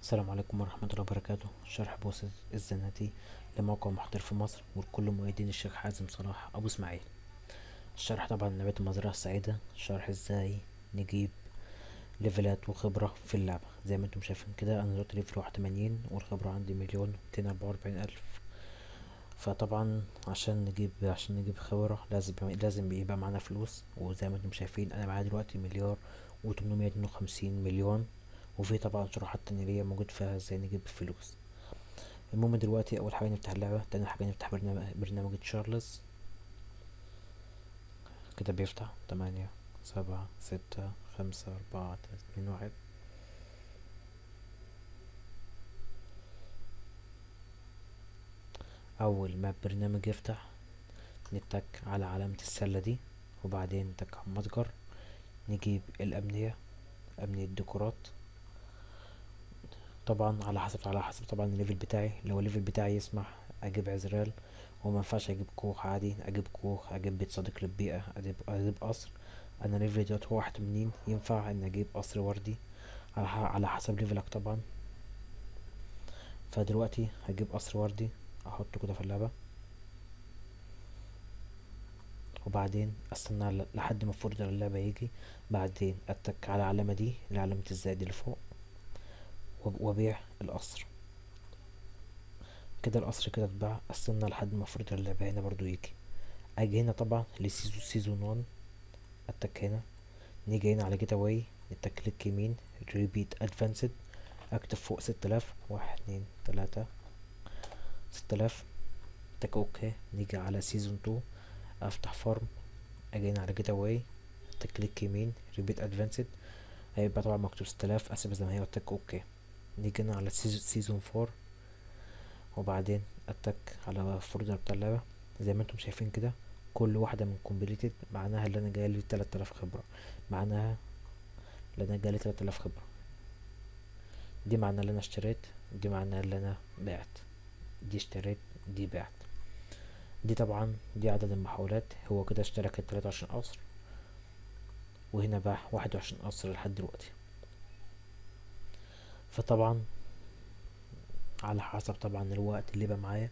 السلام عليكم ورحمة الله وبركاته. شرح بواسطة الزناتي لموقع محترف في مصر ولكل مؤيدين الشيخ حازم صلاح أبو إسماعيل. الشرح طبعا نبات المزرعة السعيدة، شرح ازاي نجيب ليفلات وخبرة في اللعبة. زي ما انتم شايفين كده انا دلوقتي ليفل 81 والخبرة عندي 1,244,000. فطبعا عشان نجيب خبرة لازم يبقى معانا فلوس، وزي ما انتم شايفين انا معايا دلوقتي 1,852,000,000. وفي طبعا شروحات تانية ليا موجود فيها ازاي نجيب فلوس. المهم دلوقتي اول حاجه نفتح اللعبه، تاني حاجه نفتح برنامج تشارلز. كده بيفتح 8 7 6 5 4 3 2 1. اول ما البرنامج يفتح نتك على علامه السله دي، وبعدين نتك على المتجر، نجيب الامنيه، امنيه ديكورات. طبعا على حسب طبعا الليفل بتاعي. لو الليفل بتاعي يسمح اجيب عزرال، وما ينفعش اجيب كوخ عادي، اجيب كوخ، اجيب بيت صديق للبيئة، اجيب قصر. انا ليفلي دلوقتي هو 81، ينفع ان اجيب قصر وردي على حسب ليفلك طبعا. فدلوقتي هجيب قصر وردي احطه كده في اللعبة، وبعدين استنى لحد ما فولدر اللعبة يجي. بعدين اتك على العلامة دي، علامة الزائد اللي فوق، وابيع القصر. كده القصر كده اتباع. استنى لحد ما فولدر اللعبة هنا برضو يجي. اجي هنا طبعا سيزون 1، اتك هنا. نيجي هنا على جيت اواي، نتك كليك يمين، ريبيت ادفانسد، اكتب فوق 6000، 1 2 3 6000، اتك اوكي. نيجي على سيزون 2، افتح فارم، اجي هنا على جيت اواي، اتك كليك يمين، ريبيت ادفانسد، هيبقى طبعا مكتوب 6000، اسيبها زي ما هي واتك اوكي. نيجي هنا على سيزون 4، وبعدين اتك على الفولدر بتاع اللعبة. زي ما انتم شايفين كده كل واحدة من كومبليتد معناها اللي انا جايلي 3000 خبرة، معناها اللي انا جايلي 3000 خبرة. دي معناها اللي انا اشتريت، دي معناها اللي انا بعت. دي اشتريت، دي بعت. دي طبعا دي عدد المحاولات. هو كده اشترى كانت 23 قصر، وهنا باع 21 قصر لحد دلوقتي. فطبعا على حسب طبعا الوقت اللي بقى معايا،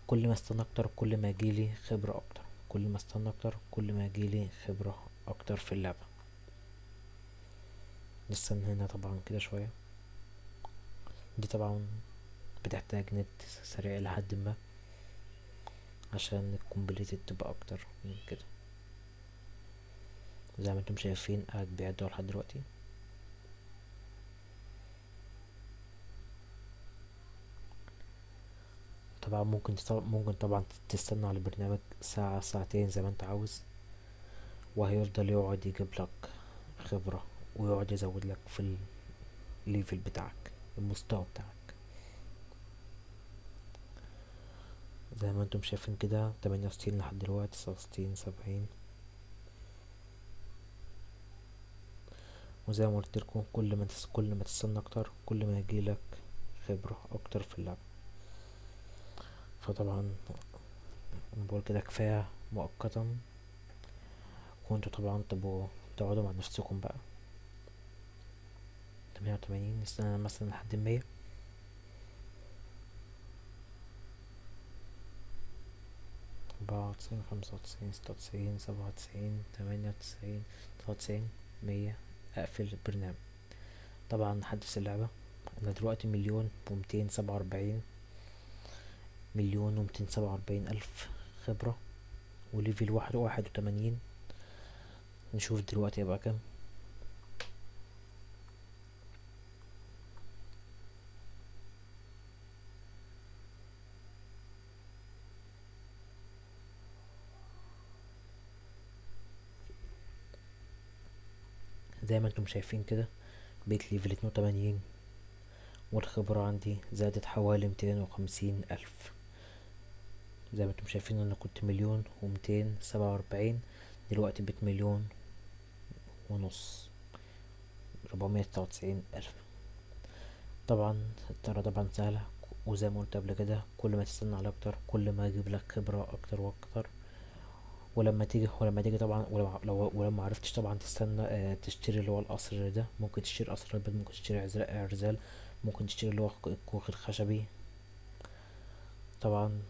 كل ما استنى اكتر كل ما يجيلي خبرة اكتر، كل ما استنى اكتر كل ما يجيلي خبرة اكتر في اللعبة. نستنى هنا طبعا كده شوية. دي طبعا بتحتاج نت سريع لحد ما عشان الكومبليتد تبقى اكتر من كده. زي ما انتم شايفين قاعد بيعدوا لحد دلوقتي. طبعا ممكن طبعا تستنى على البرنامج ساعة ساعتين زي ما انت عاوز، وهيفضل يقعد يجيب لك خبرة، ويقعد يزود لك في الليفل بتاعك، المستوى بتاعك. زي ما انتم شايفين كده 68 لحد دلوقتي، 69، 70. وزي ما قلت لكم كل ما تستنى اكتر كل ما يجيلك خبرة اكتر في اللعبة. فطبعا بقول كده كفاية مؤقتا، وانتوا طبعا تبقوا تقعدوا مع نفسكم بقى. 88 نستنى مثلا لحد 100. 94، 95، 96، 97، 98، 99، 100. اقفل البرنامج. طبعا نحدث اللعبة. انا دلوقتي 1,247، 1,247,000 خبرة، وليفل 81. نشوف دلوقتي يبقى كام. زي ما انتم شايفين كده بقيت ليفل 82، والخبرة عندي زادت حوالي 250,000. زي ما انتم شايفين انا كنت 1,247، دلوقتي بقيت 1,500,000، 499,000. طبعا الطريقة طبعا سهلة، وزي ما قلت قبل كده كل ما تستنى على اكتر كل ما يجيب لك خبرة اكتر واكتر، ولما تيجي طبعا، ولما عرفتش طبعا تستنى تشتري اللي هو القصر ده، ممكن تشتري قصر البيض، ممكن تشتري عرزال، ممكن تشتري اللي هو الكوخ الخشبي طبعا.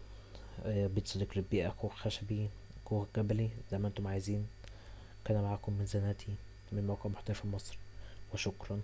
بيت صديق للبيئة، كوخ خشبي، كوخ جبلي، زي ما انتم عايزين. كان معاكم من زناتي من موقع محترف مصر، وشكرا.